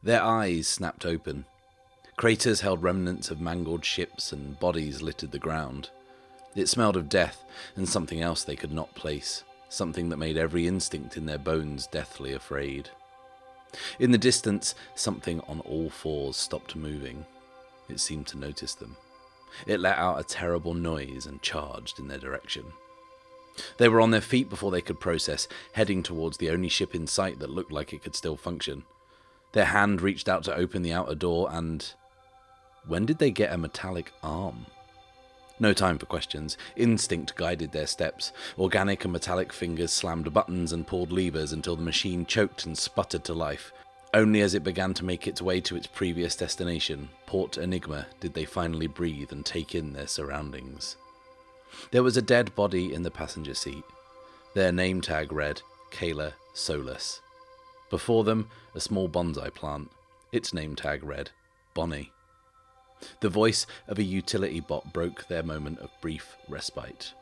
Their eyes snapped open. Craters held remnants of mangled ships and bodies littered the ground. It smelled of death and something else they could not place, something that made every instinct in their bones deathly afraid. In the distance, something on all fours stopped moving. It seemed to notice them. It let out a terrible noise and charged in their direction. They were on their feet before they could process, heading towards the only ship in sight that looked like it could still function. Their hand reached out to open the outer door and... when did they get a metallic arm? No time for questions. Instinct guided their steps. Organic and metallic fingers slammed buttons and pulled levers until the machine choked and sputtered to life. Only as it began to make its way to its previous destination, Port Enigma, did they finally breathe and take in their surroundings. There was a dead body in the passenger seat. Their name tag read, Kayla Solus. Before them, a small bonsai plant. Its name tag read, Bonnie. The voice of a utility bot broke their moment of brief respite.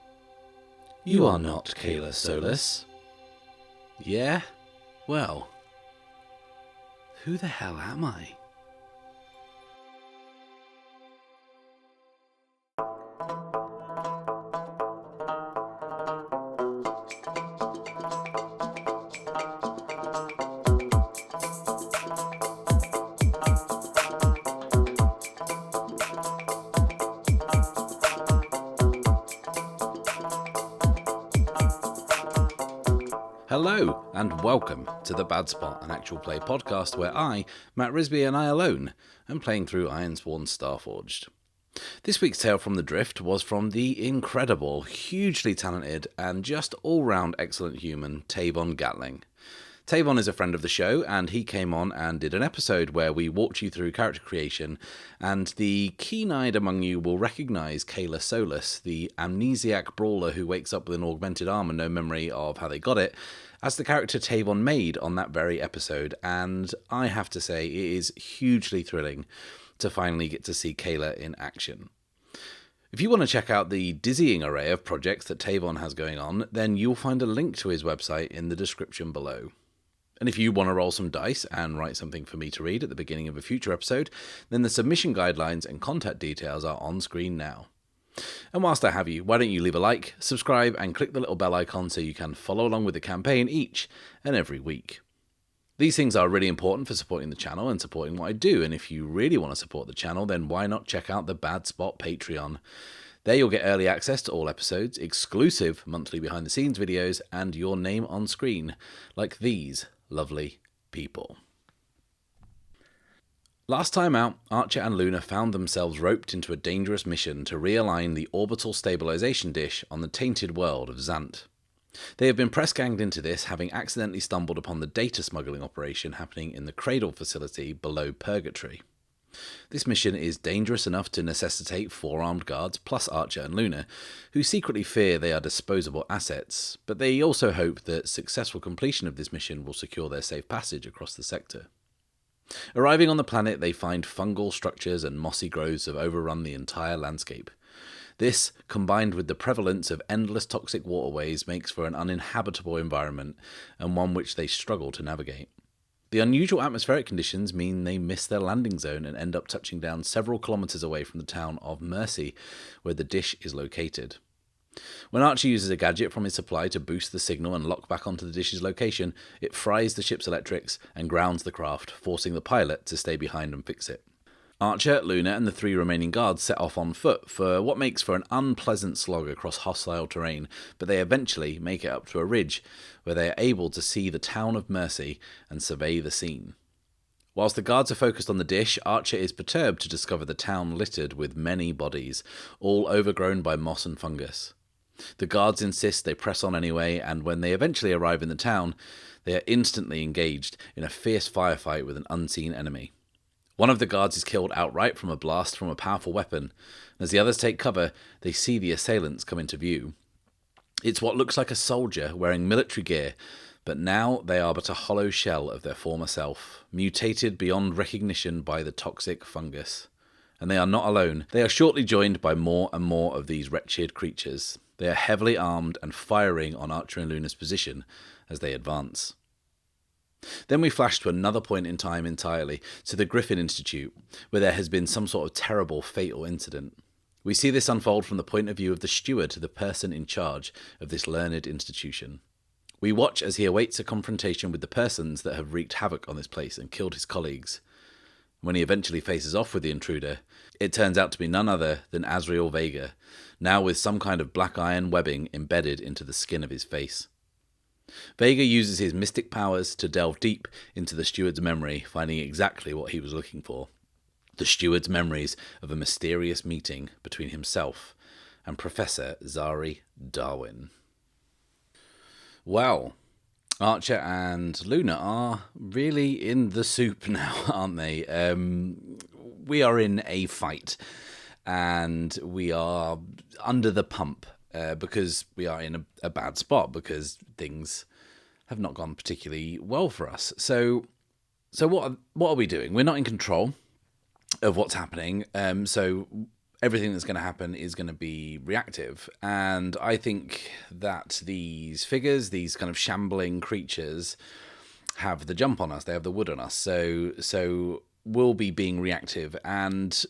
"You are not Kayla Solus." "Yeah? Well, who the hell am I?" Hello, and welcome to The Bad Spot, an actual play podcast where I, Matt Risby, and I alone am playing through Ironsworn Starforged. This week's tale from the Drift was from the incredible, hugely talented, and just all-round excellent human, Tavon Gatling. Tavon is a friend of the show, and he came on and did an episode where we walked you through character creation, and the keen-eyed among you will recognise Kayla Solus, the amnesiac brawler who wakes up with an augmented arm and no memory of how they got it, as the character Tavon made on that very episode, and I have to say it is hugely thrilling to finally get to see Kayla in action. If you want to check out the dizzying array of projects that Tavon has going on, then you'll find a link to his website in the description below. And if you want to roll some dice and write something for me to read at the beginning of a future episode, then the submission guidelines and contact details are on screen now. And whilst I have you, why don't you leave a like, subscribe, and click the little bell icon so you can follow along with the campaign each and every week. These things are really important for supporting the channel and supporting what I do, and if you really want to support the channel, then why not check out the Bad Spot Patreon. There you'll get early access to all episodes, exclusive monthly behind-the-scenes videos, and your name on screen, like these lovely people. Last time out, Archer and Luna found themselves roped into a dangerous mission to realign the orbital stabilization dish on the tainted world of Zant. They have been press-ganged into this, having accidentally stumbled upon the data smuggling operation happening in the Cradle facility below Purgatory. This mission is dangerous enough to necessitate 4 armed guards plus Archer and Luna, who secretly fear they are disposable assets, but they also hope that successful completion of this mission will secure their safe passage across the sector. Arriving on the planet, they find fungal structures and mossy growths have overrun the entire landscape. This, combined with the prevalence of endless toxic waterways, makes for an uninhabitable environment, and one which they struggle to navigate. The unusual atmospheric conditions mean they miss their landing zone and end up touching down several kilometres away from the town of Mercy, where the dish is located. When Archer uses a gadget from his supply to boost the signal and lock back onto the dish's location, it fries the ship's electrics and grounds the craft, forcing the pilot to stay behind and fix it. Archer, Luna, and the 3 remaining guards set off on foot for what makes for an unpleasant slog across hostile terrain, but they eventually make it up to a ridge, where they are able to see the town of Mercy and survey the scene. Whilst the guards are focused on the dish, Archer is perturbed to discover the town littered with many bodies, all overgrown by moss and fungus. The guards insist they press on anyway, and when they eventually arrive in the town, they are instantly engaged in a fierce firefight with an unseen enemy. One of the guards is killed outright from a blast from a powerful weapon, and as the others take cover, they see the assailants come into view. It's what looks like a soldier wearing military gear, but now they are but a hollow shell of their former self, mutated beyond recognition by the toxic fungus. And they are not alone. They are shortly joined by more and more of these wretched creatures. They are heavily armed and firing on Archer and Luna's position as they advance. Then we flash to another point in time entirely, to the Griffin Institute, where there has been some sort of terrible, fatal incident. We see this unfold from the point of view of the steward, the person in charge of this learned institution. We watch as he awaits a confrontation with the persons that have wreaked havoc on this place and killed his colleagues. When he eventually faces off with the intruder, it turns out to be none other than Azrael Vega, now with some kind of black iron webbing embedded into the skin of his face. Vega uses his mystic powers to delve deep into the steward's memory, finding exactly what he was looking for. The steward's memories of a mysterious meeting between himself and Professor Zari Darwin. Well, Archer and Luna are really in the soup now, aren't they? We are in a fight, and we are under the pump because we are in a bad spot, because things have not gone particularly well for us. So what are we doing? We're not in control of what's happening. So everything that's going to happen is going to be reactive. And I think that these figures, these kind of shambling creatures, have the jump on us. They have the wood on us. So we'll be being reactive. And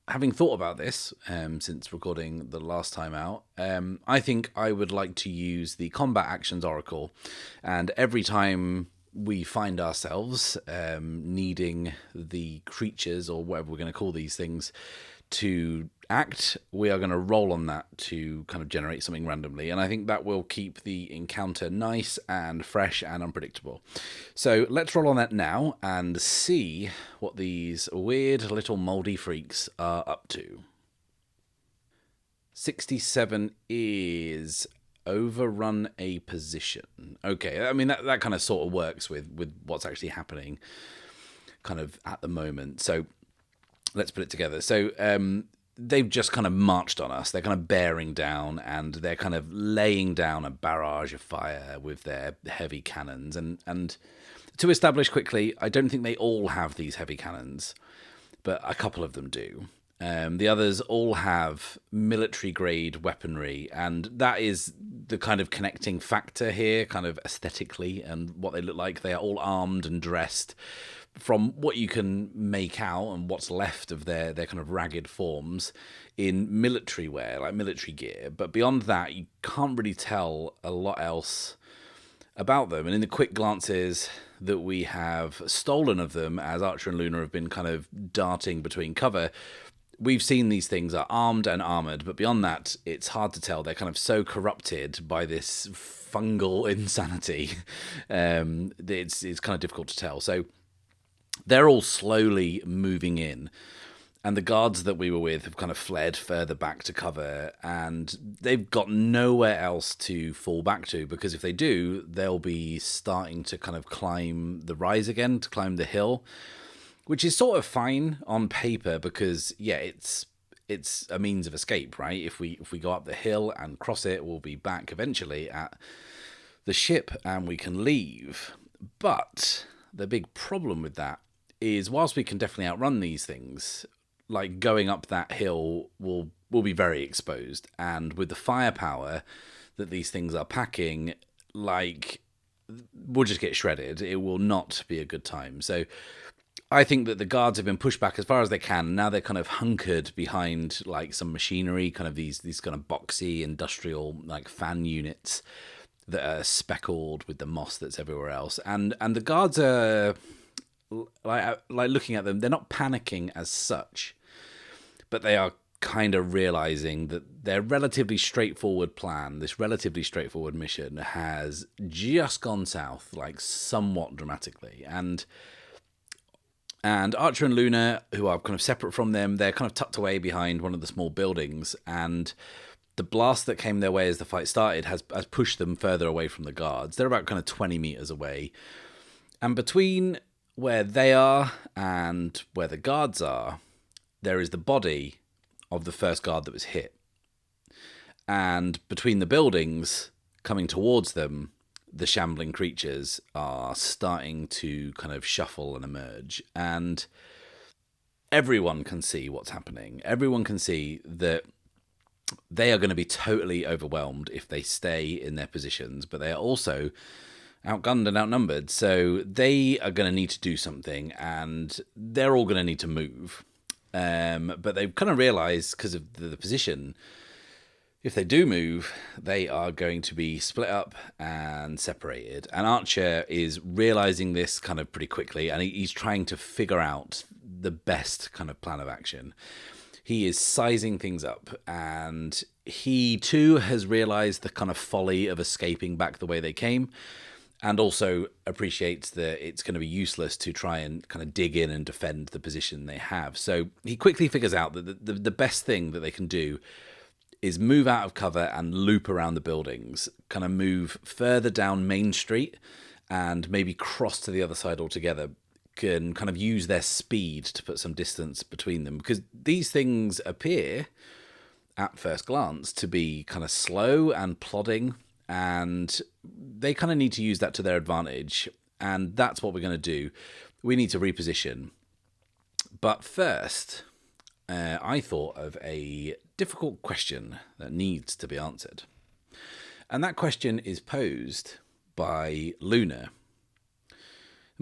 having thought about this since recording the last time out, I think I would like to use the Combat Actions Oracle. And every time we find ourselves needing the creatures, or whatever we're going to call these things, to act, we are going to roll on that to kind of generate something randomly. And I think that will keep the encounter nice and fresh and unpredictable. So let's roll on that now and see what these weird little mouldy freaks are up to. 67 is overrun a position. Okay, I mean, that kind of sort of works with what's actually happening kind of at the moment. So let's put it together. So they've just kind of marched on us. They're kind of bearing down, and they're kind of laying down a barrage of fire with their heavy cannons. And to establish quickly, I don't think they all have these heavy cannons, but a couple of them do. The others all have military-grade weaponry, and that is the kind of connecting factor here, kind of aesthetically, and what they look like. They are all armed and dressed, from what you can make out and what's left of their kind of ragged forms, in military wear, like military gear. But beyond that, you can't really tell a lot else about them. And in the quick glances that we have stolen of them, as Archer and Luna have been kind of darting between cover, we've seen these things are armed and armoured, but beyond that, it's hard to tell. They're kind of so corrupted by this fungal insanity. It's kind of difficult to tell. So they're all slowly moving in, and the guards that we were with have kind of fled further back to cover, and they've got nowhere else to fall back to, because if they do, they'll be starting to kind of climb the rise again, to climb the hill, which is sort of fine on paper, because yeah, it's a means of escape, right? If we go up the hill and cross it, we'll be back eventually at the ship and we can leave. But the big problem with that is, whilst we can definitely outrun these things, like going up that hill will be very exposed, and with the firepower that these things are packing, like, we'll just get shredded. It will not be a good time. So I think that the guards have been pushed back as far as they can. Now they're kind of hunkered behind like some machinery, kind of these kind of boxy industrial like fan units that are speckled with the moss that's everywhere else. And the guards are like looking at them. They're not panicking as such, but they are kind of realizing that their relatively straightforward plan, this relatively straightforward mission, has just gone south, like somewhat dramatically. And Archer and Luna, who are kind of separate from them, they're kind of tucked away behind one of the small buildings, and the blast that came their way as the fight started has pushed them further away from the guards. They're about kind of 20 meters away. And between where they are and where the guards are, there is the body of the first guard that was hit. And between the buildings coming towards them, the shambling creatures are starting to kind of shuffle and emerge. And everyone can see what's happening. Everyone can see that they are going to be totally overwhelmed if they stay in their positions, but they are also outgunned and outnumbered. So they are going to need to do something, and they're all going to need to move. But they've kind of realised, because of the position, if they do move, they are going to be split up and separated. And Archer is realising this kind of pretty quickly, and he's trying to figure out the best kind of plan of action. He is sizing things up, and he too has realised the kind of folly of escaping back the way they came, and also appreciates that it's going to be useless to try and kind of dig in and defend the position they have. So he quickly figures out that the best thing that they can do is move out of cover and loop around the buildings, kind of move further down Main Street and maybe cross to the other side altogether, can kind of use their speed to put some distance between them, because these things appear at first glance to be kind of slow and plodding, and they kind of need to use that to their advantage, and that's what we're going to do. We need to reposition. But first, I thought of a difficult question that needs to be answered. And that question is posed by Luna.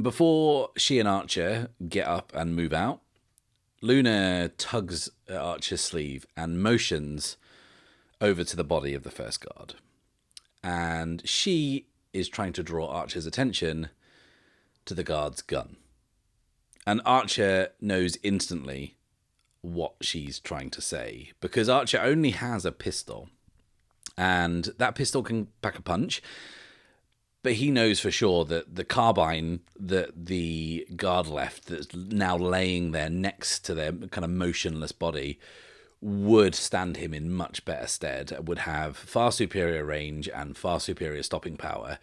Before she and Archer get up and move out, Luna tugs at Archer's sleeve and motions over to the body of the first guard. And she is trying to draw Archer's attention to the guard's gun. And Archer knows instantly what she's trying to say, because Archer only has a pistol, and that pistol can pack a punch, but he knows for sure that the carbine that the guard left, that's now laying there next to their kind of motionless body, would stand him in much better stead, would have far superior range and far superior stopping power.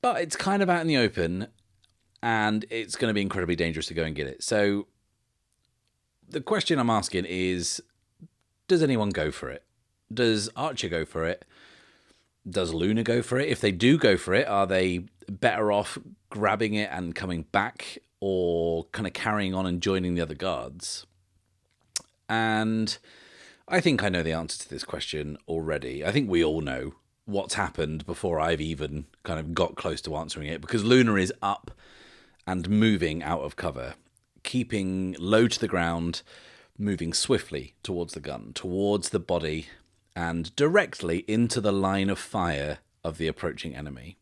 But it's kind of out in the open, and it's going to be incredibly dangerous to go and get it. So the question I'm asking is, does anyone go for it? Does Archer go for it? Does Luna go for it? If they do go for it, are they better off grabbing it and coming back, or kind of carrying on and joining the other guards? And I think I know the answer to this question already. I think we all know what's happened before I've even kind of got close to answering it, because Luna is up and moving out of cover, keeping low to the ground, moving swiftly towards the gun, towards the body, and directly into the line of fire of the approaching enemy.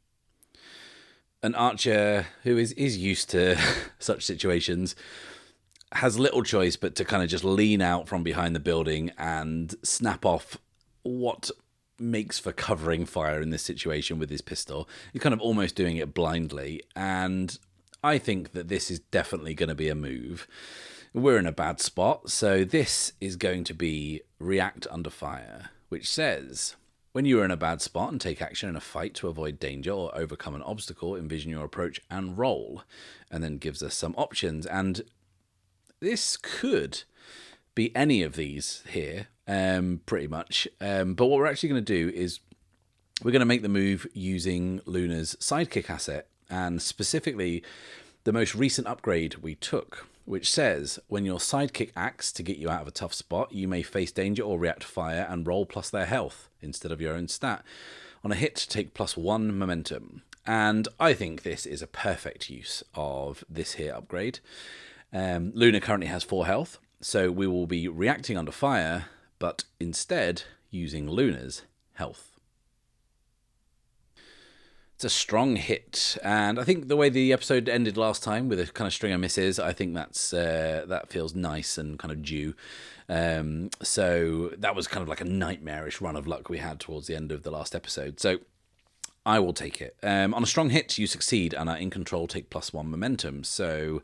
An Archer who is used to such situations has little choice but to kind of just lean out from behind the building and snap off what makes for covering fire in this situation with his pistol. He's kind of almost doing it blindly, and I think that this is definitely going to be a move. We're in a bad spot, so this is going to be react under fire, which says, when you are in a bad spot and take action in a fight to avoid danger or overcome an obstacle, envision your approach and roll, and then gives us some options. And this could be any of these here, pretty much. But what we're actually going to do is we're going to make the move using Luna's sidekick asset, and specifically the most recent upgrade we took, which says, when your sidekick acts to get you out of a tough spot, you may face danger or react to fire and roll plus their health instead of your own stat. On a hit, take +1 momentum. And I think this is a perfect use of this here upgrade. Luna currently has 4 health, so we will be reacting under fire, but instead using Luna's health. It's a strong hit, and I think the way the episode ended last time with a kind of string of misses, I think that feels nice and kind of due. So that was kind of like a nightmarish run of luck we had towards the end of the last episode. So I will take it. On a strong hit, you succeed and are in control, take +1 momentum. So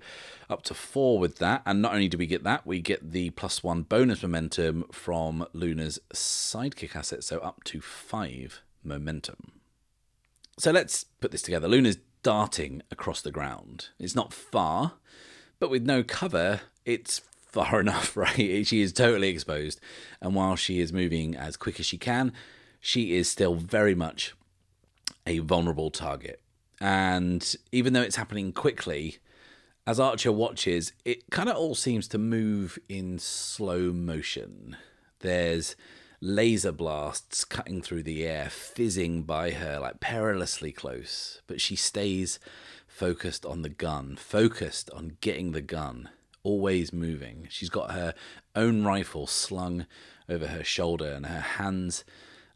up to 4 with that. And not only do we get that, we get the +1 bonus momentum from Luna's sidekick asset. So up to 5 momentum. So let's put this together. Luna's darting across the ground. It's not far, but with no cover, it's far enough, right? She is totally exposed. And while she is moving as quick as she can, she is still very much a vulnerable target. And even though it's happening quickly, as Archer watches, it kind of all seems to move in slow motion. There's laser blasts cutting through the air, fizzing by her, like perilously close. But she stays focused on the gun, focused on getting the gun, always moving. She's got her own rifle slung over her shoulder, and her hands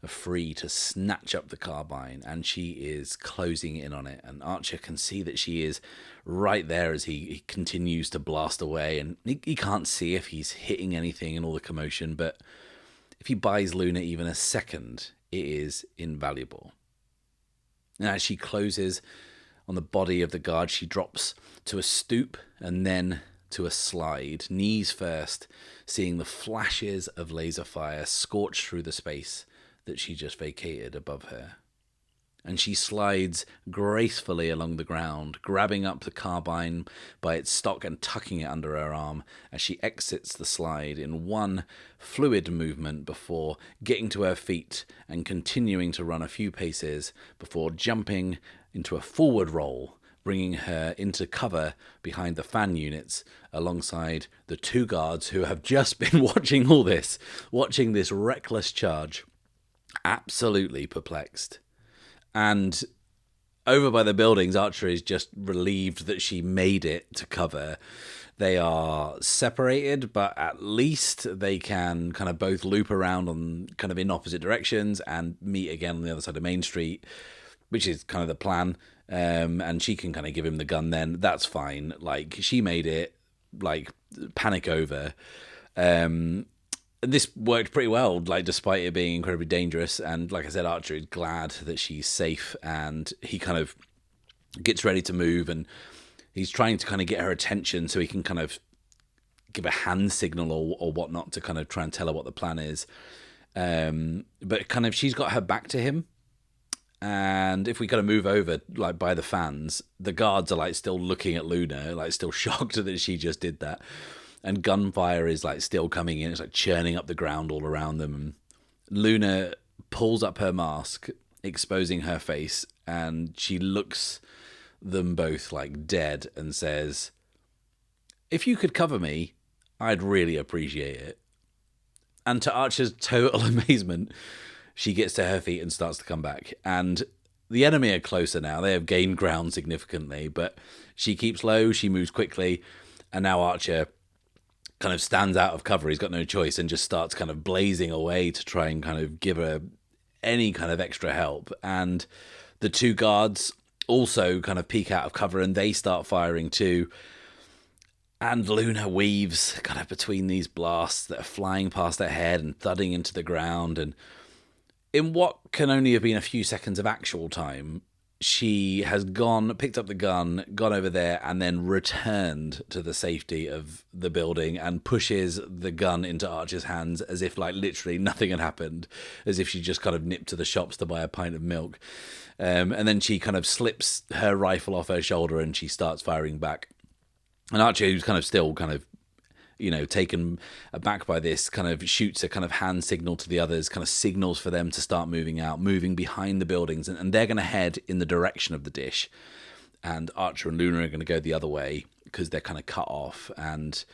are free to snatch up the carbine, and she is closing in on it. And Archer can see that she is right there as he continues to blast away, and he can't see if he's hitting anything in all the commotion, but if he buys Luna even a second, it is invaluable. And as she closes on the body of the guard, she drops to a stoop and then to a slide, knees first, seeing the flashes of laser fire scorch through the space that she just vacated above her. And she slides gracefully along the ground, grabbing up the carbine by its stock and tucking it under her arm as she exits the slide in one fluid movement before getting to her feet and continuing to run a few paces before jumping into a forward roll, bringing her into cover behind the fan units alongside the two guards who have just been watching all this, watching this reckless charge, absolutely perplexed. And over by the buildings, Archer is just relieved that she made it to cover. They are separated, but at least they can kind of both loop around on kind of in opposite directions and meet again on the other side of Main Street, which is kind of the plan. And she can kind of give him the gun then. That's fine. Like, she made it, like, panic over. This worked pretty well, like, despite it being incredibly dangerous. And like I said, Archer is glad that she's safe, and he kind of gets ready to move, and he's trying to kind of get her attention so he can kind of give a hand signal or whatnot to kind of try and tell her what the plan is. But kind of she's got her back to him. And if we kind of move over, like, by the fans, the guards are, like, still looking at Luna, like, still shocked that she just did that. And gunfire is, like, still coming in. It's, like, churning up the ground all around them. And Luna pulls up her mask, exposing her face, and she looks them both, like, dead and says, "If you could cover me, I'd really appreciate it." And to Archer's total amazement, she gets to her feet and starts to come back. And the enemy are closer now. They have gained ground significantly, but she keeps low, she moves quickly, and now Archer kind of stands out of cover. He's got no choice and just starts kind of blazing away to try and kind of give her any kind of extra help. And the two guards also kind of peek out of cover and they start firing too. And Luna weaves kind of between these blasts that are flying past her head and thudding into the ground. And in what can only have been a few seconds of actual time, she has picked up the gun, gone over there, and then returned to the safety of the building and pushes the gun into Archer's hands as if, like, literally nothing had happened, as if she just kind of nipped to the shops to buy a pint of milk. And then she kind of slips her rifle off her shoulder and she starts firing back. And Archer, who's kind of still kind of, you know, taken aback by this, kind of shoots a kind of hand signal to the others, kind of signals for them to start moving out, moving behind the buildings, and they're going to head in the direction of the dish. And Archer and Luna are going to go the other way because they're kind of cut off. And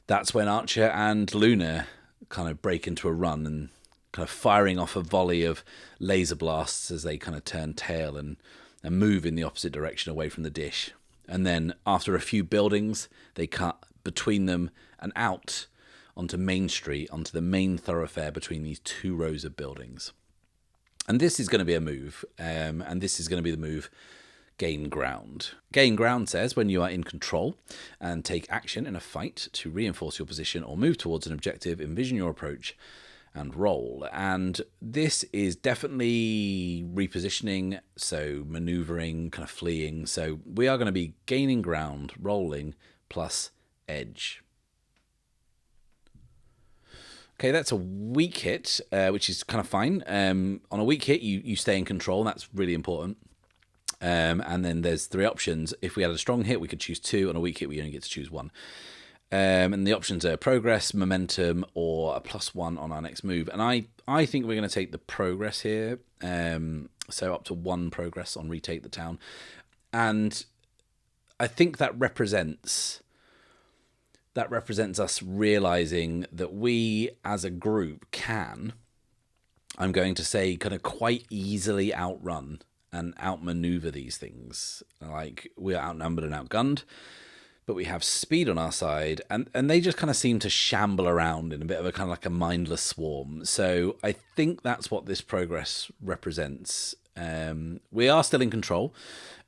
that's when Archer and Luna kind of break into a run and kind of firing off a volley of laser blasts as they kind of turn tail and move in the opposite direction away from the dish. And then after a few buildings, they cut between them and out onto Main Street, onto the main thoroughfare between these two rows of buildings. And this is going to be a move, and this is going to be the move Gain Ground. Gain Ground says when you are in control and take action in a fight to reinforce your position or move towards an objective, envision your approach and roll. And this is definitely repositioning, so maneuvering, kind of fleeing. So we are going to be gaining ground, rolling, plus edge. Okay, that's a weak hit, which is kind of fine. On a weak hit, you stay in control. That's really important. And then there's three options. If we had a strong hit, we could choose two. On a weak hit, we only get to choose one. And the options are progress, momentum, or a +1 on our next move. And I think we're going to take the progress here. So up to 1 progress on retake the town. And I think that represents us realizing that we as a group can I'm going to say kind of quite easily outrun and outmaneuver these things. Like, we're outnumbered and outgunned, but we have speed on our side, and they just kind of seem to shamble around in a bit of a kind of like a mindless swarm. So I think that's what this progress represents. We are still in control,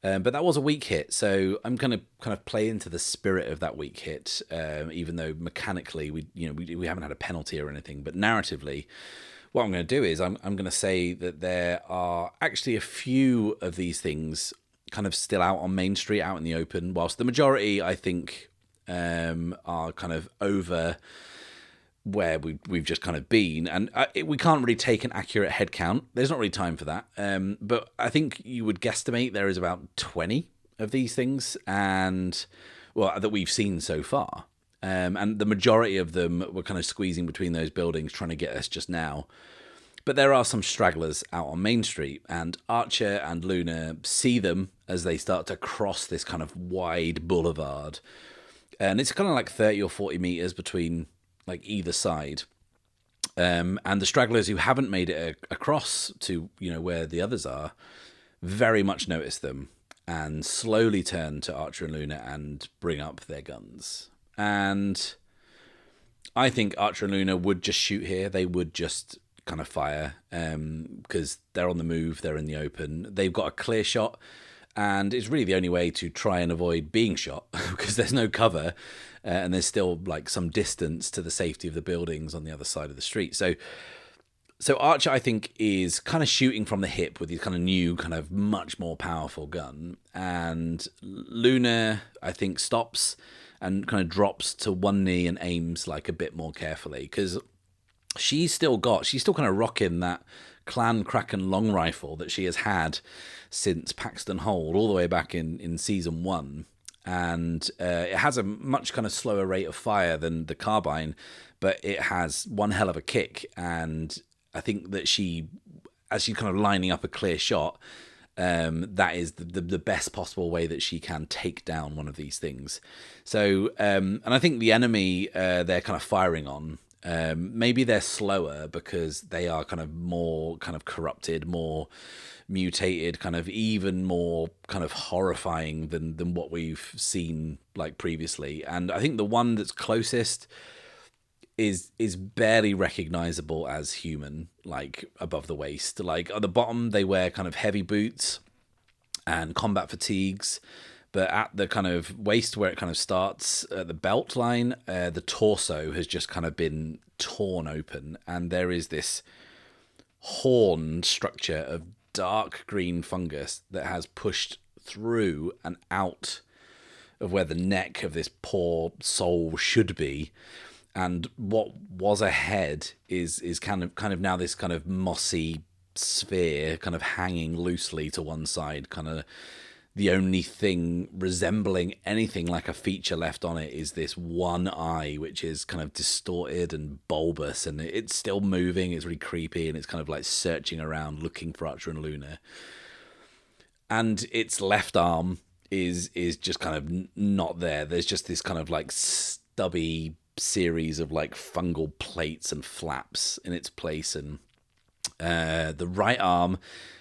but that was a weak hit, so I'm going to kind of play into the spirit of that weak hit, even though mechanically we haven't had a penalty or anything, but narratively, what I'm going to do is I'm going to say that there are actually a few of these things kind of still out on Main Street, out in the open, whilst the majority, I think, are kind of over where we've just kind of been. And we can't really take an accurate head count. There's not really time for that. But I think you would guesstimate there is about 20 of these things, and that we've seen so far. And the majority of them were kind of squeezing between those buildings, trying to get us just now. But there are some stragglers out on Main Street, and Archer and Luna see them as they start to cross this kind of wide boulevard. And it's kind of like 30 or 40 meters between like either side. And the stragglers who haven't made it across to, where the others are, very much notice them and slowly turn to Archer and Luna and bring up their guns. And I think Archer and Luna would just shoot here. They would just kind of fire because they're on the move, they're in the open, they've got a clear shot, and it's really the only way to try and avoid being shot because there's no cover and there's still like some distance to the safety of the buildings on the other side of the street. So Archer, I think, is kind of shooting from the hip with his kind of new, kind of much more powerful gun, and Luna, I think, stops and kind of drops to one knee and aims like a bit more carefully because she's still kind of rocking that Clan Kraken long rifle that she has had since Paxton Hold all the way back in season 1. And it has a much kind of slower rate of fire than the carbine, but it has one hell of a kick. And I think that as she's kind of lining up a clear shot, that is the best possible way that she can take down one of these things. So, and I think the enemy they're kind of firing on, maybe they're slower because they are kind of more kind of corrupted, more mutated, kind of even more kind of horrifying than what we've seen like previously. And I think the one that's closest is barely recognizable as human, like above the waist. Like at the bottom, they wear kind of heavy boots and combat fatigues. But at the kind of waist where it kind of starts at the belt line, the torso has just kind of been torn open. And there is this horn structure of dark green fungus that has pushed through and out of where the neck of this poor soul should be. And what was a head is kind of now this kind of mossy sphere kind of hanging loosely to one side, kind of. The only thing resembling anything like a feature left on it is this one eye, which is kind of distorted and bulbous, and it's still moving. It's really creepy, and it's kind of like searching around looking for Archer and Luna. And its left arm is just kind of not there. There's just this kind of like stubby series of like fungal plates and flaps in its place, and the right arm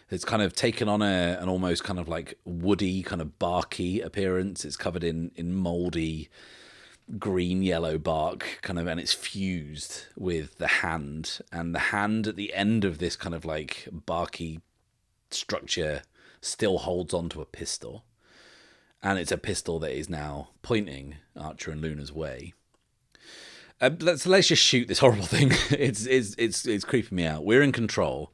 has kind of taken on an almost kind of like woody, kind of barky appearance. It's covered in mouldy green-yellow bark, kind of, and it's fused with the hand. And the hand at the end of this kind of like barky structure still holds onto a pistol. And it's a pistol that is now pointing Archer and Luna's way. Let's just shoot this horrible thing. It's creeping me out. We're in control.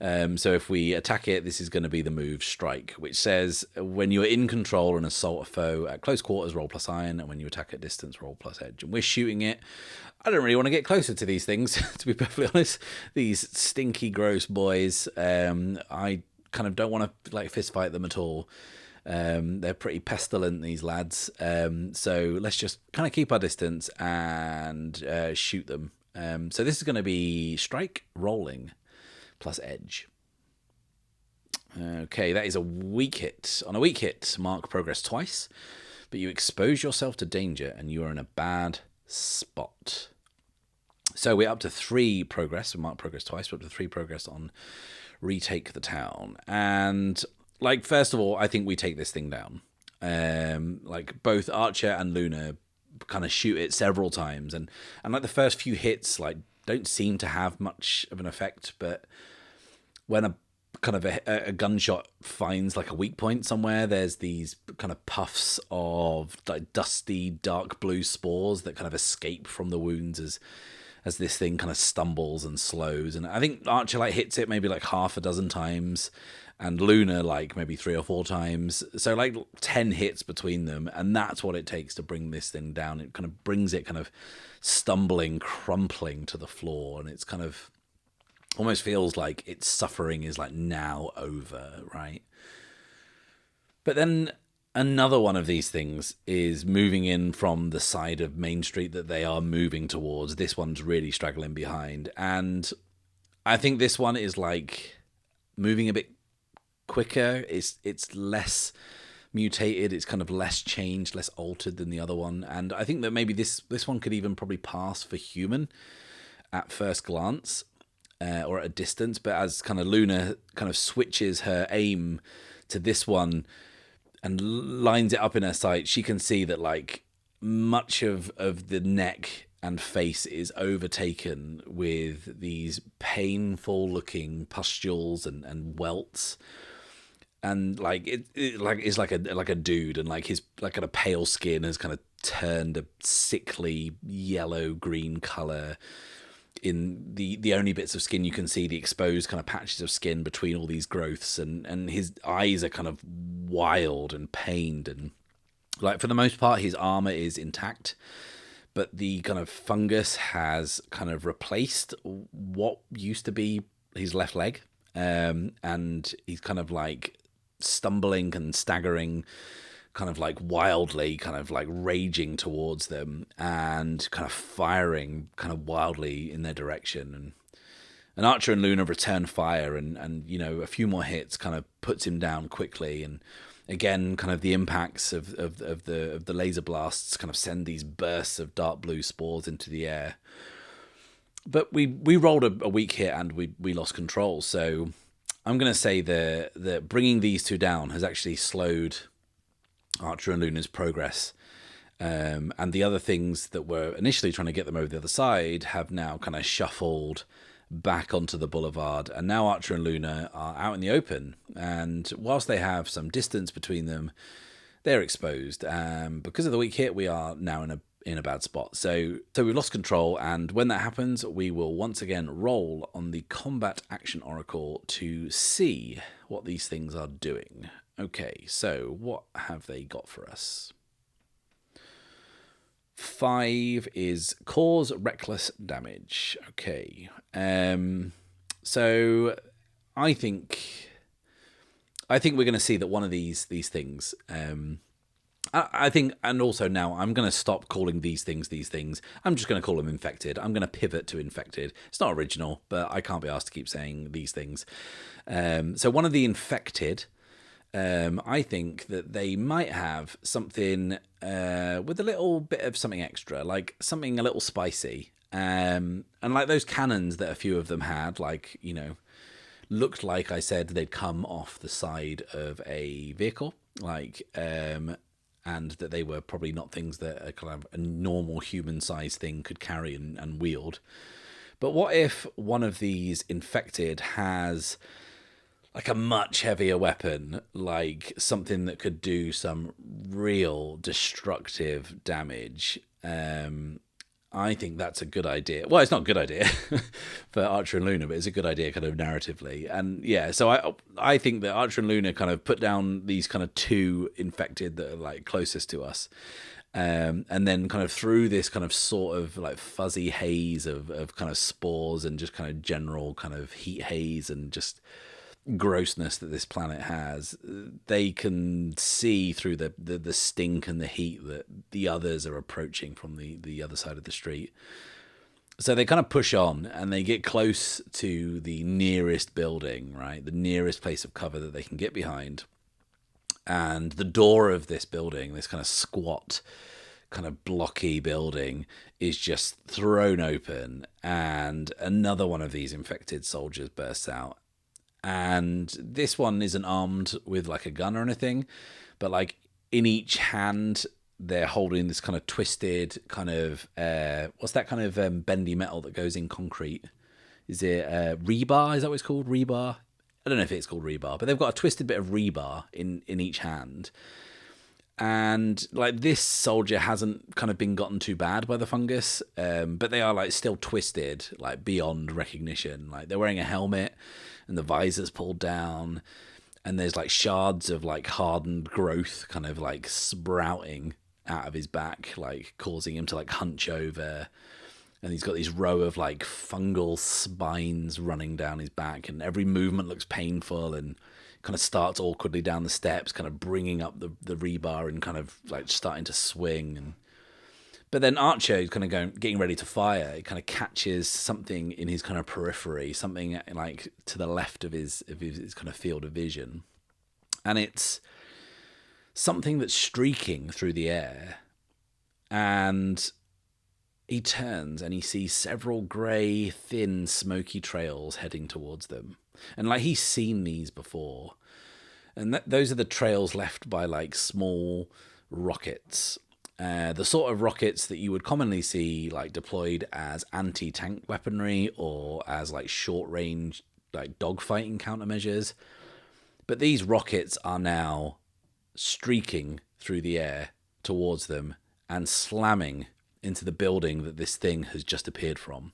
So if we attack it, this is going to be the move strike, which says when you're in control and assault a foe at close quarters, roll +iron, and when you attack at distance, roll +edge. And we're shooting it. I don't really want to get closer to these things, to be perfectly honest. These stinky, gross boys. I kind of don't want to like fist fight them at all. They're pretty pestilent, these lads. So let's just kind of keep our distance and shoot them. So this is going to be strike, rolling, +edge. Okay, that is a weak hit. On a weak hit, mark progress twice, but you expose yourself to danger and you are in a bad spot. So we're up to 3 progress. We marked progress twice. We're up to 3 progress on retake the town. And, like, first of all, I think we take this thing down. Like, both Archer and Luna kind of shoot it several times. And like, the first few hits, like, don't seem to have much of an effect. But when a kind of a gunshot finds like a weak point somewhere, there's these kind of puffs of like dusty dark blue spores that kind of escape from the wounds as this thing kind of stumbles and slows. And I think Archer like hits it maybe like half a dozen times, and Luna like maybe 3 or 4 times. So like 10 hits between them, and that's what it takes to bring this thing down. It kind of brings it kind of stumbling, crumpling to the floor, and it's kind of almost feels like its suffering is like now over, right? But then another one of these things is moving in from the side of Main Street that they are moving towards. This one's really straggling behind. And I think this one is like moving a bit quicker. It's less mutated. It's kind of less changed, less altered than the other one. And I think that maybe this one could even probably pass for human at first glance. Or at a distance, but as kind of Luna kind of switches her aim to this one and lines it up in her sight, she can see that like much of the neck and face is overtaken with these painful looking pustules and welts. And like it like is like a dude, and like his like kind of pale skin has kind of turned a sickly yellow green color. In the only bits of skin you can see, the exposed kind of patches of skin between all these growths, and his eyes are kind of wild and pained, and like for the most part his armor is intact, but the kind of fungus has kind of replaced what used to be his left leg, and he's kind of like stumbling and staggering kind of like wildly, kind of like raging towards them and kind of firing kind of wildly in their direction. And Archer and Luna return fire, and you know, a few more hits kind of puts him down quickly. And again, kind of the impacts of the laser blasts kind of send these bursts of dark blue spores into the air. But we rolled a weak hit and we lost control. So I'm going to say that bringing these two down has actually slowed Archer and Luna's progress, and the other things that were initially trying to get them over the other side have now kind of shuffled back onto the boulevard, and now Archer and Luna are out in the open, and whilst they have some distance between them, they're exposed. Because of the weak hit, we are now in a bad spot. So we've lost control, and when that happens, we will once again roll on the Combat Action Oracle to see what these things are doing. Okay, so what have they got for us? 5 is cause reckless damage. Okay, so I think we're going to see that one of these things. I think, and also now I'm going to stop calling these things. I'm just going to call them infected. I'm going to pivot to infected. It's not original, but I can't be asked to keep saying these things. So one of the infected. I think that they might have something with a little bit of something extra, like something a little spicy. And like those cannons that a few of them had, like, you know, looked like I said they'd come off the side of a vehicle, like, and that they were probably not things that a kind of a normal human-sized thing could carry and wield. But what if one of these infected has like a much heavier weapon, like something that could do some real destructive damage? I think that's a good idea. Well, it's not a good idea for Archer and Luna, but it's a good idea kind of narratively. And yeah, so I think that Archer and Luna kind of put down these kind of 2 infected that are like closest to us. And then kind of through this kind of sort of like fuzzy haze of kind of spores and just kind of general kind of heat haze and just grossness that this planet has, they can see through the stink and the heat that the others are approaching from the other side of the street. So they kind of push on and they get close to the nearest building, right? The nearest place of cover that they can get behind. And the door of this building, this kind of squat kind of blocky building is just thrown open, and another one of these infected soldiers bursts out. And this one isn't armed with like a gun or anything, but like in each hand they're holding this kind of twisted kind of what's that kind of bendy metal that goes in concrete? Is it rebar? Is that what it's called? Rebar? I don't know if it's called rebar, but they've got a twisted bit of rebar in each hand. And like this soldier hasn't kind of been gotten too bad by the fungus, but they are like still twisted, like beyond recognition. Like they're wearing a helmet and the visor's pulled down, and there's like shards of like hardened growth kind of like sprouting out of his back, like causing him to like hunch over. And he's got this row of like fungal spines running down his back, and every movement looks painful, and kind of starts awkwardly down the steps, kind of bringing up the rebar and kind of like starting to swing. But then Archer is kind of getting ready to fire. It kind of catches something in his kind of periphery, something like to the left of his kind of field of vision. And it's something that's streaking through the air. And he turns and he sees several grey, thin, smoky trails heading towards them. And like he's seen these before. And those are the trails left by like small rockets. The sort of rockets that you would commonly see like deployed as anti-tank weaponry or as like short-range like dogfighting countermeasures. But these rockets are now streaking through the air towards them and slamming into the building that this thing has just appeared from.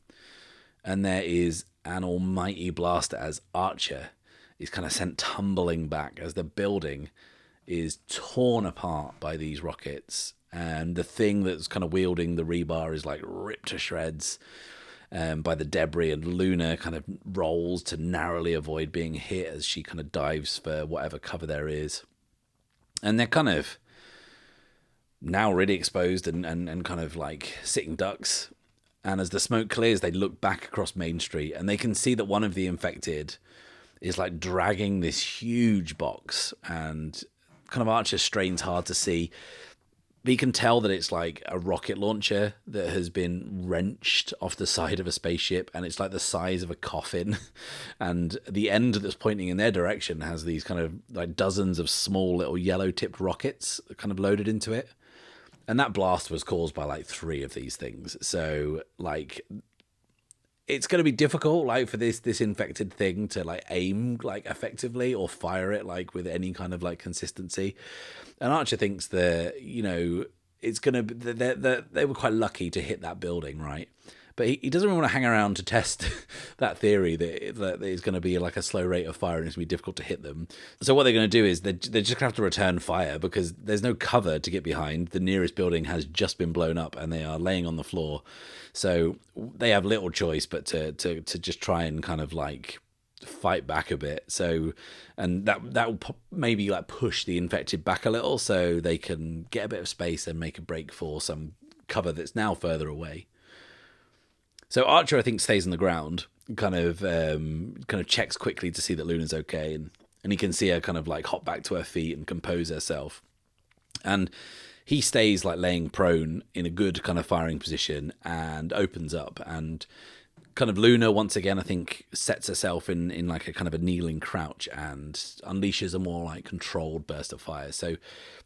And there is an almighty blast as Archer is kind of sent tumbling back as the building is torn apart by these rockets. And the thing that's kind of wielding the rebar is like ripped to shreds by the debris, and Luna kind of rolls to narrowly avoid being hit as she kind of dives for whatever cover there is. And they're kind of now really exposed and kind of like sitting ducks. And as the smoke clears, they look back across Main Street and they can see that one of the infected is like dragging this huge box, and kind of Archer strains hard to see. But you can tell that it's like a rocket launcher that has been wrenched off the side of a spaceship, and it's like the size of a coffin. And the end that's pointing in their direction has these kind of like dozens of small little yellow-tipped rockets kind of loaded into it. And that blast was caused by like 3 of these things. So like it's going to be difficult like for this infected thing to like aim like effectively or fire it like with any kind of like consistency. And Archer thinks that, you know, it's going to they were quite lucky to hit that building, right? But he doesn't really want to hang around to test that theory that it's going to be like a slow rate of fire and it's going to be difficult to hit them. So what they're going to do is they're just going to have to return fire because there's no cover to get behind. The nearest building has just been blown up and they are laying on the floor. So they have little choice but to just try and kind of like fight back a bit. So, and that will maybe like push the infected back a little so they can get a bit of space and make a break for some cover that's now further away. So Archer, I think, stays on the ground, kind of checks quickly to see that Luna's okay, and he can see her kind of like hop back to her feet and compose herself. And he stays like laying prone in a good kind of firing position and opens up, and kind of Luna once again, I think, sets herself in like a kind of a kneeling crouch and unleashes a more like controlled burst of fire. So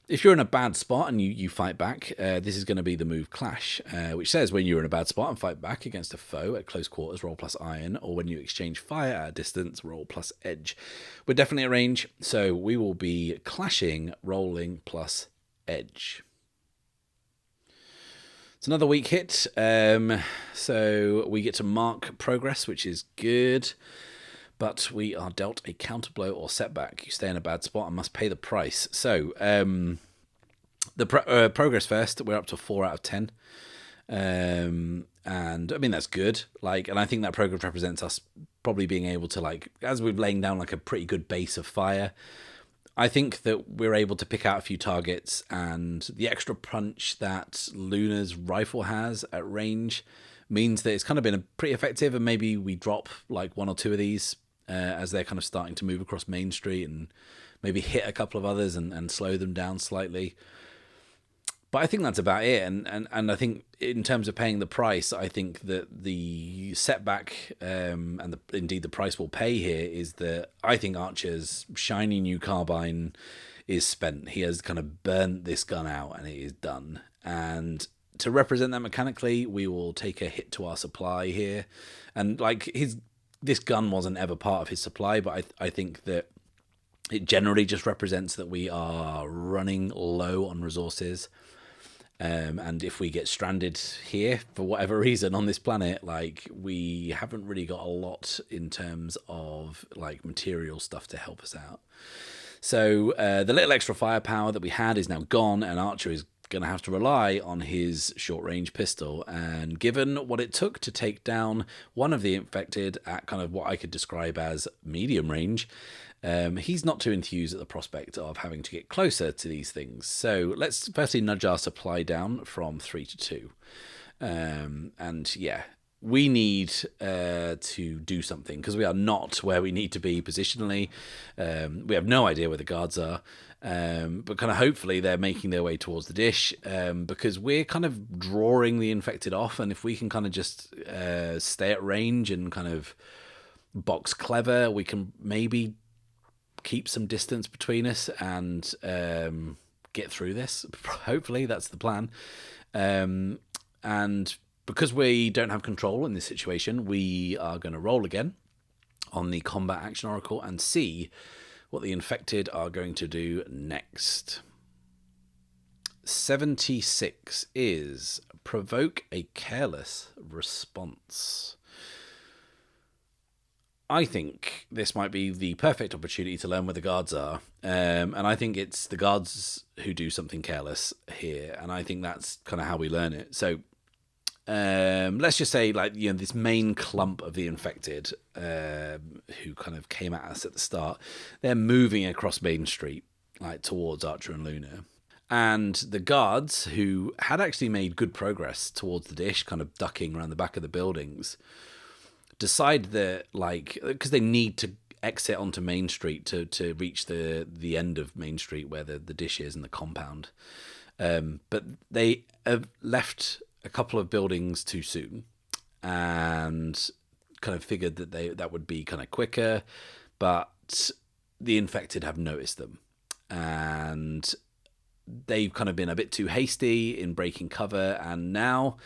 if you're in a bad spot and you fight back, this is going to be the move Clash, which says when you're in a bad spot and fight back against a foe at close quarters, roll plus iron, or when you exchange fire at a distance, roll plus edge. We're definitely at range, so we will be clashing, rolling plus edge. It's another weak hit, so we get to mark progress, which is good, but we are dealt a counterblow or setback. You stay in a bad spot and must pay the price. So the progress first, we're up to 4 out of 10, and I mean that's good. Like, and I think that progress represents us probably being able to, like, as we've laying down like a pretty good base of fire, I think that we're able to pick out a few targets, and the extra punch that Luna's rifle has at range means that it's kind of been pretty effective, and maybe we drop like 1 or 2 of these as they're kind of starting to move across Main Street, and maybe hit a couple of others and slow them down slightly. But I think that's about it. And I think in terms of paying the price, I think that the setback and indeed the price we'll pay here is that I think Archer's shiny new carbine is spent. He has kind of burnt this gun out and it is done. And to represent that mechanically, we will take a hit to our supply here. And like this gun wasn't ever part of his supply, but I think that it generally just represents that we are running low on resources. And if we get stranded here for whatever reason on this planet, like we haven't really got a lot in terms of like material stuff to help us out. So the little extra firepower that we had is now gone, and Archer is going to have to rely on his short-range pistol. And given what it took to take down one of the infected at kind of what I could describe as medium range, he's not too enthused at the prospect of having to get closer to these things. So let's firstly nudge our supply down from 3 to 2. And yeah, we need to do something because we are not where we need to be positionally. We have no idea where the guards are. But kind of hopefully they're making their way towards the dish because we're kind of drawing the infected off. And if we can kind of just stay at range and kind of box clever, we can maybe keep some distance between us and get through this. Hopefully that's the plan. And because we don't have control in this situation, we are going to roll again on the combat action oracle and see what the infected are going to do next. 76 is provoke a careless response. I think this might be the perfect opportunity to learn where the guards are. And I think it's the guards who do something careless here. And I think that's kind of how we learn it. So let's just say, like, you know, this main clump of the infected who kind of came at us at the start, they're moving across Main Street, like towards Archer and Luna. And the guards, who had actually made good progress towards the dish, kind of ducking around the back of the buildings, decide that, like, because they need to exit onto Main Street to reach the end of Main Street where the dish is and the compound. But they have left a couple of buildings too soon and kind of figured that that would be kind of quicker, but the infected have noticed them and they've kind of been a bit too hasty in breaking cover, and now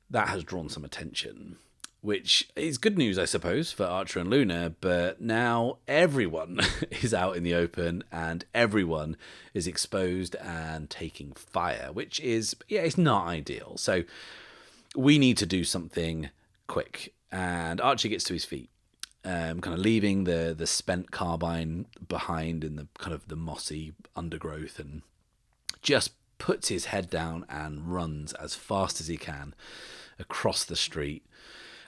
that has drawn some attention, which is good news, I suppose, for Archer and Luna, but now everyone is out in the open and everyone is exposed and taking fire, which is, yeah, it's not ideal. So we need to do something quick, and Archie gets to his feet, kind of leaving the spent carbine behind in the kind of the mossy undergrowth, and just puts his head down and runs as fast as he can across the street,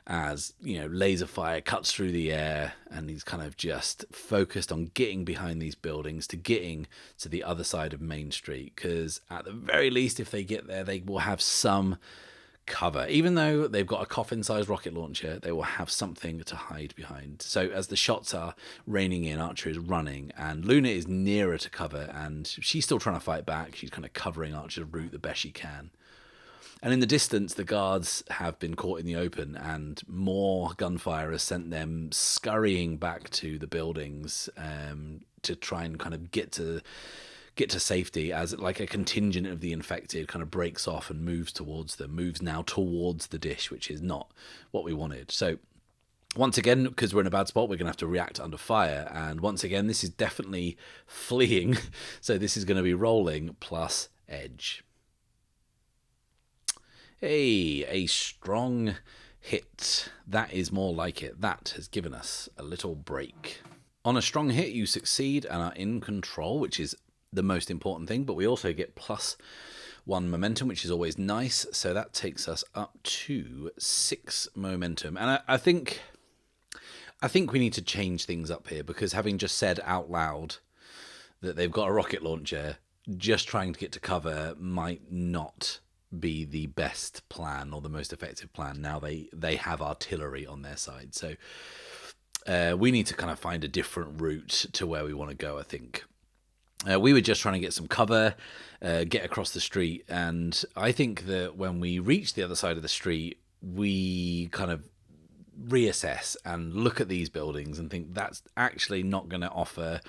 as, you know, laser fire cuts through the air, and he's kind of just focused on getting behind these buildings to getting to the other side of Main Street, because at the very least, if they get there, they will have some cover. Even though they've got a coffin-sized rocket launcher, they will have something to hide behind. So as the shots are raining in, Archer is running, and Luna is nearer to cover, and she's still trying to fight back. She's kind of covering Archer's route the best she can. And in the distance, the guards have been caught in the open, and more gunfire has sent them scurrying back to the buildings to try and kind of get to safety, as like a contingent of the infected kind of breaks off and moves now towards the dish, which is not what we wanted. So once again, because we're in a bad spot, we're going to have to react under fire. And once again, this is definitely fleeing. So this is going to be rolling plus edge. Hey, a strong hit. That is more like it. That has given us a little break. On a strong hit, you succeed and are in control, which is the most important thing, but we also get +1 momentum, which is always nice. So that takes us up to 6 momentum. And I think we need to change things up here, because having just said out loud that they've got a rocket launcher, just trying to get to cover might not be the best plan or the most effective plan. Now they have artillery on their side. So we need to kind of find a different route to where we want to go, I think. We were just trying to get some cover, get across the street, and I think that when we reached the other side of the street, we kind of reassess and look at these buildings and think that's actually not going to offer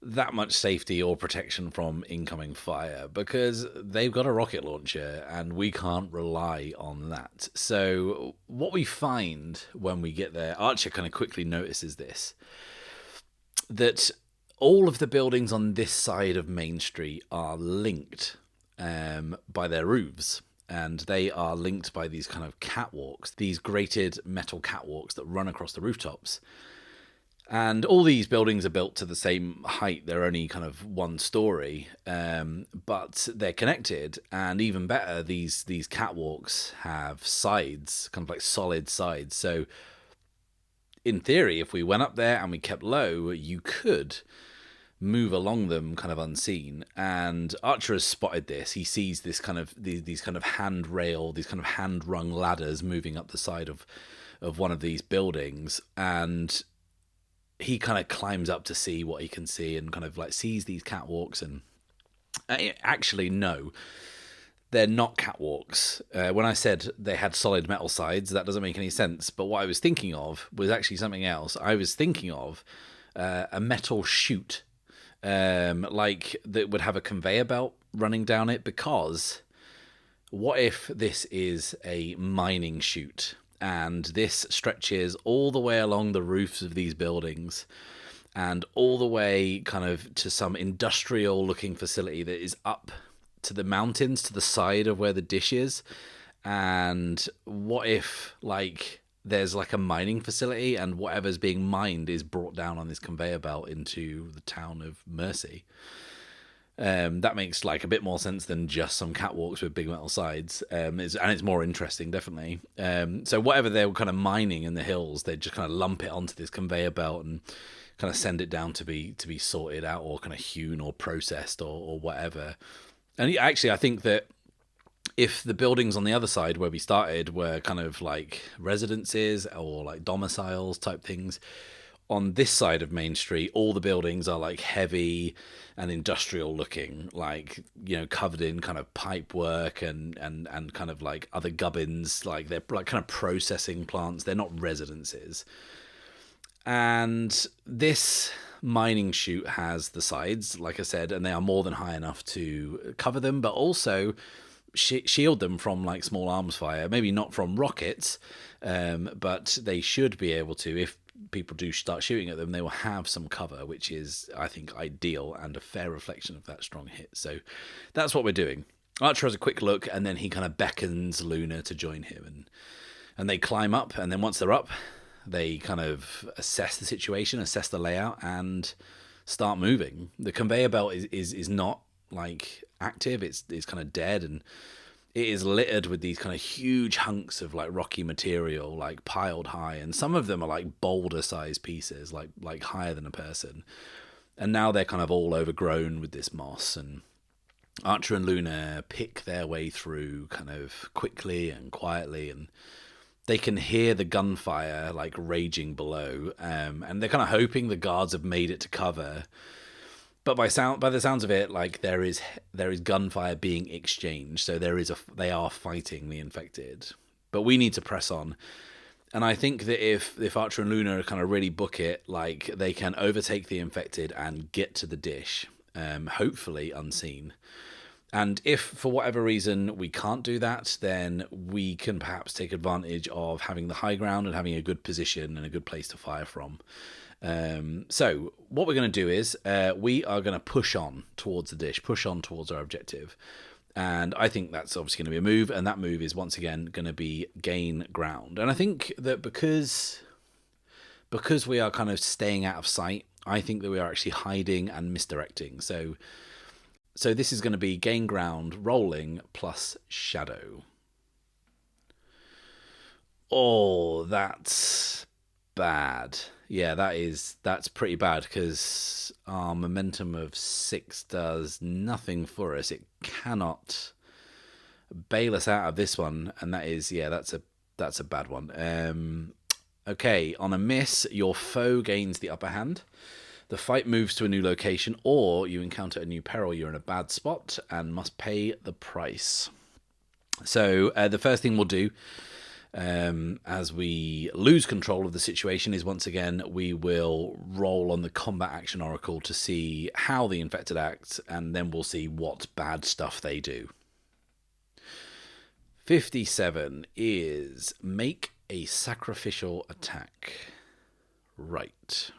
that much safety or protection from incoming fire, because they've got a rocket launcher and we can't rely on that. So what we find when we get there, Archer kind of quickly notices this, that all of the buildings on this side of Main Street are linked by their roofs. And they are linked by these kind of catwalks, these grated metal catwalks that run across the rooftops. And all these buildings are built to the same height. They're only kind of one story, but they're connected. And even better, these catwalks have sides, kind of like solid sides. So in theory, if we went up there and we kept low, you could move along them kind of unseen. And Archer has spotted this. He sees this kind of these kind of handrail, these kind of hand-rung ladders moving up the side of one of these buildings, and he kind of climbs up to see what he can see, and kind of like sees these catwalks. And actually, no, they're not catwalks. When I said they had solid metal sides, that doesn't make any sense. But what I was thinking of was actually something else. I was thinking of a metal chute, like that would have a conveyor belt running down it, because what if this is a mining chute and this stretches all the way along the roofs of these buildings and all the way kind of to some industrial looking facility that is up to the mountains to the side of where the dish is? And what if like there's like a mining facility and whatever's being mined is brought down on this conveyor belt into the town of Mercy? That makes like a bit more sense than just some catwalks with big metal sides, and it's more interesting, definitely. So whatever they were kind of mining in the hills, they just kind of lump it onto this conveyor belt and kind of send it down to be sorted out, or kind of hewn or processed or whatever. And actually, I think that if the buildings on the other side where we started were kind of like residences or like domiciles type things, on this side of Main Street, all the buildings are like heavy and industrial looking, like, you know, covered in kind of pipe work and kind of like other gubbins, like they're like kind of processing plants. They're not residences. And this mining chute has the sides, like I said, and they are more than high enough to cover them, but also shield them from like small arms fire. Maybe not from rockets, but they should be able to. If people do start shooting at them, they will have some cover, which is, I think, ideal and a fair reflection of that strong hit. So that's what we're doing. Archer has a quick look, and then he kind of beckons Luna to join him, and they climb up, and then once they're up, they kind of assess the situation, assess the layout, and start moving. The conveyor belt is not like active. It's kind of dead, and it is littered with these kind of huge hunks of like rocky material, like piled high, and some of them are like boulder sized pieces, like higher than a person. And now they're kind of all overgrown with this moss, and Archer and Luna pick their way through kind of quickly and quietly, and they can hear the gunfire like raging below, and they're kind of hoping the guards have made it to cover. But by the sounds of it, like there is gunfire being exchanged, so they are fighting the infected. But we need to press on, and I think that if Archer and Luna kind of really book it, like they can overtake the infected and get to the dish, hopefully unseen. And if for whatever reason we can't do that, then we can perhaps take advantage of having the high ground and having a good position and a good place to fire from. So what we're going to do is we are going to push on towards the dish, push on towards our objective. And I think that's obviously going to be a move, and that move is once again going to be gain ground. And I think that because we are kind of staying out of sight, I think that we are actually hiding and misdirecting. So this is going to be gain ground, rolling, plus shadow. Oh, that's bad. Yeah, that's pretty bad, because our momentum of 6 does nothing for us. It cannot bail us out of this one, and that's a bad one. Okay, on a miss, your foe gains the upper hand. The fight moves to a new location, or you encounter a new peril. You're in a bad spot and must pay the price. So the first thing we'll do, as we lose control of the situation, is once again we will roll on the combat action oracle to see how the infected act, and then we'll see what bad stuff they do. 57 is make a sacrificial attack. Right.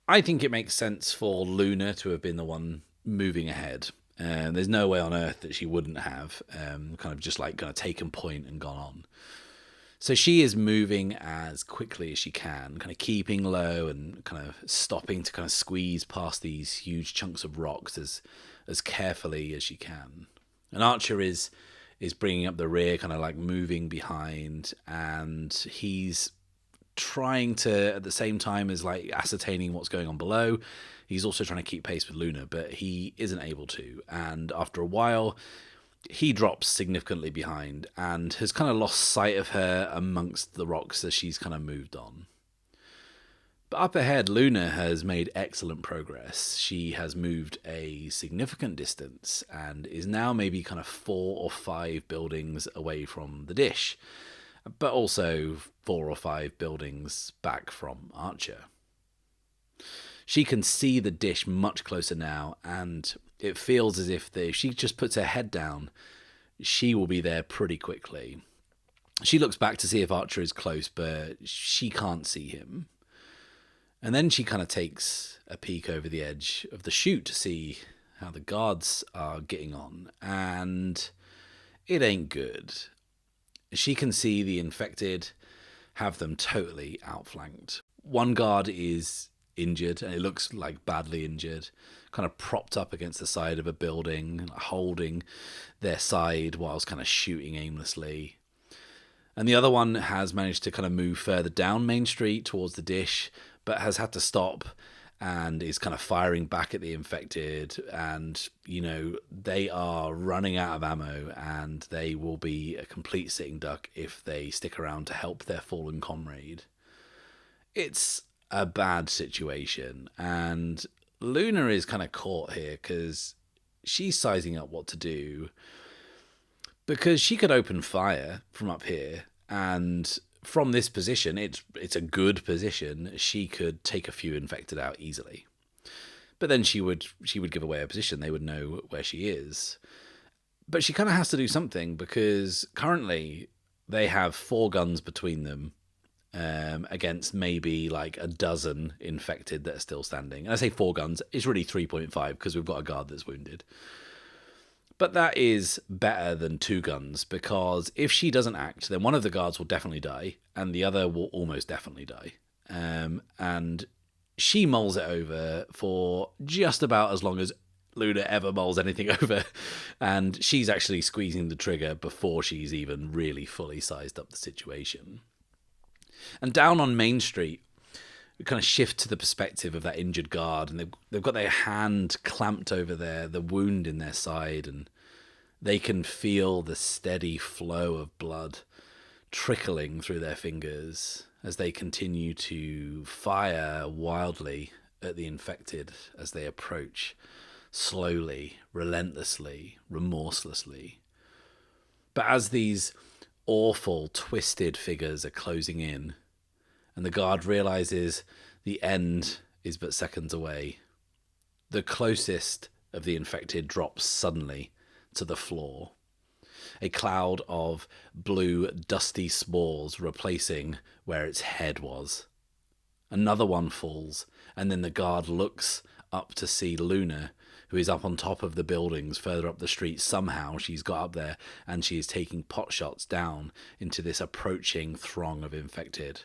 I think it makes sense for Luna to have been the one moving ahead. There's no way on earth that she wouldn't have kind of taken point and gone on. So she is moving as quickly as she can, kind of keeping low and kind of stopping to kind of squeeze past these huge chunks of rocks as carefully as she can. And Archer is bringing up the rear, kind of like moving behind, and he's trying to, at the same time as like ascertaining what's going on below, he's also trying to keep pace with Luna, but he isn't able to. And after a while, he drops significantly behind and has kind of lost sight of her amongst the rocks as she's kind of moved on. But up ahead, Luna has made excellent progress. She has moved a significant distance and is now maybe kind of 4 or 5 buildings away from the dish, but also 4 or 5 buildings back from Archer. She can see the dish much closer now, and it feels as if if she just puts her head down, she will be there pretty quickly. She looks back to see if Archer is close, but she can't see him. And then she kind of takes a peek over the edge of the chute to see how the guards are getting on, and it ain't good. She can see the infected have them totally outflanked. One guard is injured, and it looks like badly injured, kind of propped up against the side of a building, holding their side whilst kind of shooting aimlessly. And the other one has managed to kind of move further down Main Street towards the dish, but has had to stop and is kind of firing back at the infected. And, you know, they are running out of ammo, and they will be a complete sitting duck if they stick around to help their fallen comrade. It's a bad situation, and Luna is kind of caught here because she's sizing up what to do, because she could open fire from up here, and from this position, it's a good position. She could take a few infected out easily, but then she would give away her position. They would know where she is. But she kind of has to do something, because currently they have 4 guns between them against maybe like a dozen infected that are still standing. And I say 4 guns, it's really 3.5 because we've got a guard that's wounded. But that is better than 2 guns, because if she doesn't act, then one of the guards will definitely die, and the other will almost definitely die. And she mulls it over for just about as long as Luna ever mulls anything over, and she's actually squeezing the trigger before she's even really fully sized up the situation. And down on Main Street, we kind of shift to the perspective of that injured guard, and they've got their hand clamped over the wound in their side, and they can feel the steady flow of blood trickling through their fingers as they continue to fire wildly at the infected as they approach, slowly, relentlessly, remorselessly. But as these awful, twisted figures are closing in, and the guard realizes the end is but seconds away, the closest of the infected drops suddenly to the floor, a cloud of blue, dusty spores replacing where its head was. Another one falls, and then the guard looks up to see Luna, who is up on top of the buildings further up the street. Somehow she's got up there, and she is taking pot shots down into this approaching throng of infected.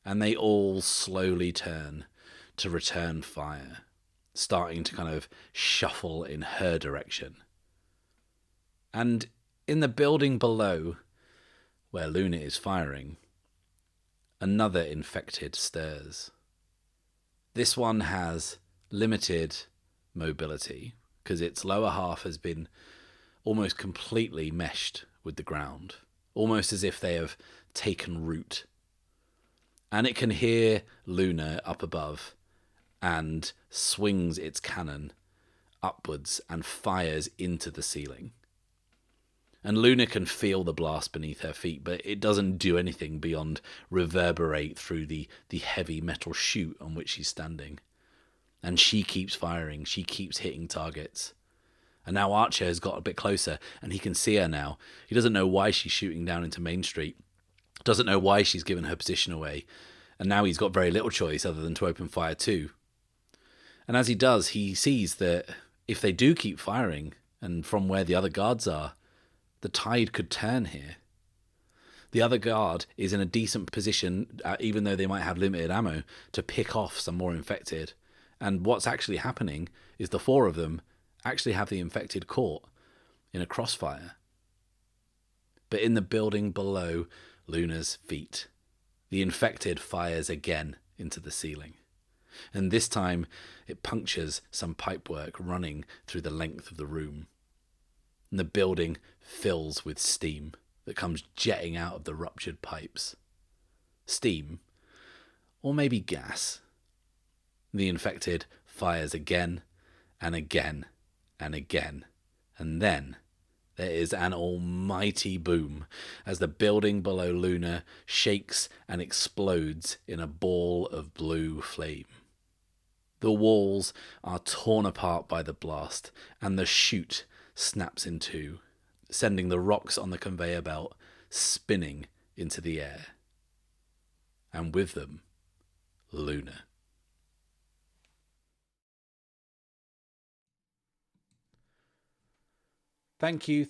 And they all slowly turn to return fire, starting to kind of shuffle in her direction. And in the building below, where Luna is firing, another infected stirs. This one has limited mobility, because its lower half has been almost completely meshed with the ground, almost as if they have taken root. And it can hear Luna up above and swings its cannon upwards and fires into the ceiling. And Luna can feel the blast beneath her feet, but it doesn't do anything beyond reverberate through the heavy metal chute on which she's standing. And she keeps firing, she keeps hitting targets. And now Archer has got a bit closer, and he can see her now. He doesn't know why she's shooting down into Main Street, doesn't know why she's given her position away, and now he's got very little choice other than to open fire too. And as he does, he sees that if they do keep firing, and from where the other guards are, the tide could turn here. The other guard is in a decent position, even though they might have limited ammo, to pick off some more infected. And what's actually happening is the four of them actually have the infected caught in a crossfire. But in the building below Luna's feet, the infected fires again into the ceiling. And this time it punctures some pipework running through the length of the room. And the building fills with steam that comes jetting out of the ruptured pipes. Steam, or maybe gas. The infected fires again and again and again, and then there is an almighty boom as the building below Luna shakes and explodes in a ball of blue flame. The walls are torn apart by the blast, and the chute snaps in two, sending the rocks on the conveyor belt spinning into the air. And with them, Luna. Thank you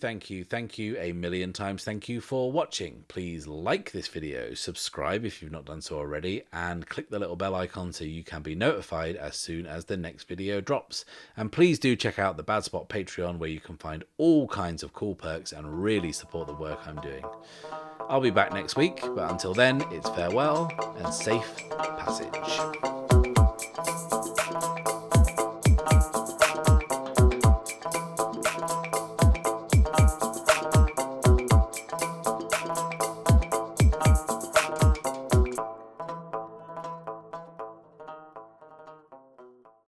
a million times. Thank you for watching. Please like this video, subscribe if you've not done so already, and click the little bell icon so you can be notified as soon as the next video drops. And please do check out the Bad Spot Patreon, where you can find all kinds of cool perks and really support the work I'm doing. I'll be back next week, but until then, it's farewell and safe passage.